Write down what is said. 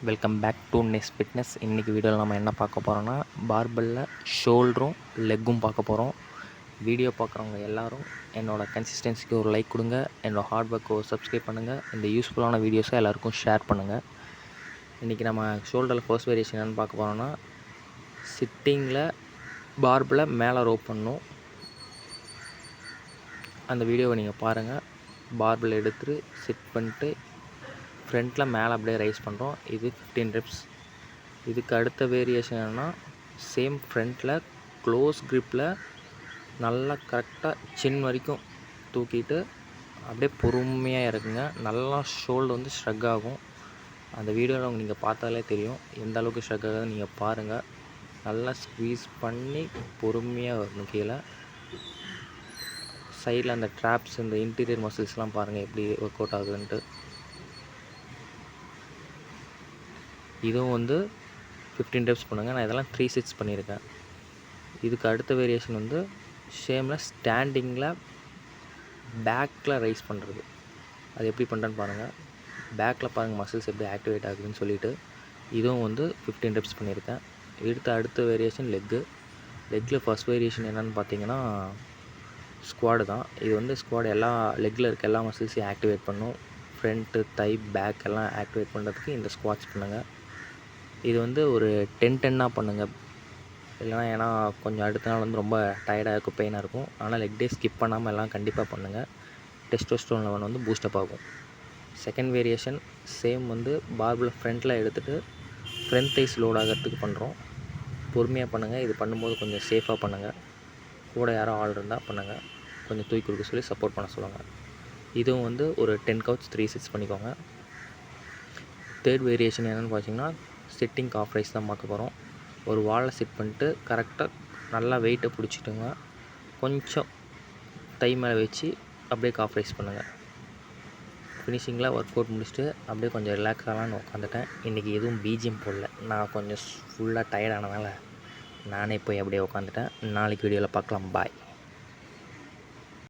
Welcome back to Nest Fitness. இன்றைக்கி வீடியோவில் நம்ம என்ன பார்க்க போகிறோன்னா, பார்பெல்லில் ஷோல்டரும் லெக்கும் பார்க்க போகிறோம். வீடியோ பார்க்குறவங்க எல்லோரும் என்னோடய கன்சிஸ்டன்சிக்கு ஒரு லைக் கொடுங்க, என்னோடய ஹார்ட் ஒர்க்கு ஒரு சப்ஸ்கிரைப் பண்ணுங்கள், இந்த யூஸ்ஃபுல்லான வீடியோஸை எல்லாேருக்கும் ஷேர் பண்ணுங்கள். இன்றைக்கி நம்ம ஷோல்டரில் ஃபர்ஸ்ட் வேரியேஷன் என்னென்னு பார்க்க போகிறோன்னா, சிட்டிங்கில் பார்பில் மேலே ரோப் பண்ணணும். அந்த வீடியோவை நீங்கள் பாருங்கள். பார்பில் எடுத்துகிட்டு சிட் பண்ணிட்டு ஃப்ரண்ட்டில் மேலே அப்படியே ரைஸ் பண்ணுறோம். இது 15 reps. இதுக்கு அடுத்த வேரியேஷன் என்னென்னா, சேம் ஃப்ரண்ட்டில் க்ளோஸ் க்ரிப்பில் நல்லா கரெக்டாக சின் வரைக்கும் தூக்கிட்டு அப்படியே பொறுமையாக இறக்குங்க. நல்லா ஷோல்டர் வந்து ஸ்ட்ரக் ஆகும். அந்த வீடியோவில் நீங்கள் பார்த்தாலே தெரியும் எந்த அளவுக்கு ஸ்ட்ரக் ஆகுது. நீங்கள் பாருங்கள். நல்லா ஸ்க்வீஸ் பண்ணி பொறுமையாக வரணும் கீழே. சைடில் அந்த ட்ராப்ஸ், இந்த இன்டீரியர் மசில்ஸ்லாம் பாருங்கள் எப்படி ஒர்க் அவுட் ஆகுதுன்ட்டு. இதுவும் வந்து 15 reps பண்ணுங்கள். நான் இதெல்லாம் 3 sets பண்ணியிருக்கேன். இதுக்கு அடுத்த வேரியேஷன் வந்து ஷேமில் ஸ்டாண்டிங்கில் பேக்கில் ரைஸ் பண்ணுறது. அது எப்படி பண்ணுறேன்னு பாருங்கள். பேக்கில் பாருங்கள் மசில்ஸ் எப்படி ஆக்டிவேட் ஆகுதுன்னு சொல்லிவிட்டு. இதுவும் வந்து 15 reps பண்ணியிருக்கேன். அடுத்த வேரியேஷன் லெக்கில் ஃபஸ்ட் வேரியேஷன் என்னென்னு பார்த்தீங்கன்னா ஸ்குவாடு தான். இது வந்து ஸ்குவாடு எல்லா லெக்கில் இருக்க எல்லா மசில்ஸையும் ஆக்டிவேட் பண்ணும். ஃப்ரண்ட்டு, தை, பேக் எல்லாம் ஆக்டிவேட் பண்ணுறதுக்கு இந்த ஸ்குவாட்ஸ் பண்ணுங்கள். இது வந்து ஒரு 10-10 பண்ணுங்கள். இல்லைனா ஏன்னா கொஞ்சம் அடுத்த நாள் வந்து ரொம்ப டயர்டாக இருக்கும், பெயினாக இருக்கும். ஆனால் லெக் டே ஸ்கிப் பண்ணாமல் எல்லாம் கண்டிப்பாக பண்ணுங்கள். டெஸ்டோஸ்டெரோன் லெவல் வந்து பூஸ்டப் ஆகும். செகண்ட் வேரியேஷன் சேம் வந்து பார்பில் ஃப்ரண்ட்டில் எடுத்துகிட்டு ஃப்ரண்ட் தைஸ் லோட் ஆகிறதுக்கு பண்ணுறோம். பொறுமையாக பண்ணுங்கள். இது பண்ணும்போது கொஞ்சம் சேஃபாக பண்ணுங்கள். கூட யாரோ ஆள் இருந்தால் பண்ணுங்கள். கொஞ்சம் தூக்கி கொடுக்க சொல்லி சப்போர்ட் பண்ண சொல்லுங்கள். இதுவும் வந்து ஒரு 10 counts 3 sets பண்ணிக்கோங்க. தேர்ட் வேரியேஷன் என்னென்னு பார்த்தீங்கன்னா, சிட்டிங் காஃப் ரைஸ் தான் பார்க்க போகிறோம். ஒரு வாலில் சிட் பண்ணிட்டு கரெக்டாக நல்லா வெயிட்டை பிடிச்சிட்டுங்க. கொஞ்சம் தை மேலே வச்சு அப்படியே காஃப் ரைஸ் பண்ணுங்கள். ஃபினிஷிங்கில் ஒர்க் அவுட் முடிச்சுட்டு அப்படியே கொஞ்சம் ரிலாக்ஸ் ஆகலான்னு உட்காந்துட்டேன். இன்றைக்கி எதுவும் பிஜிஎம் போடல. நான் கொஞ்சம் ஃபுல்லாக டயர்டானதால் நானே போய் அப்படியே உட்காந்துட்டேன். நாளைக்கு வீடியோவில் பார்க்கலாம். பாய்.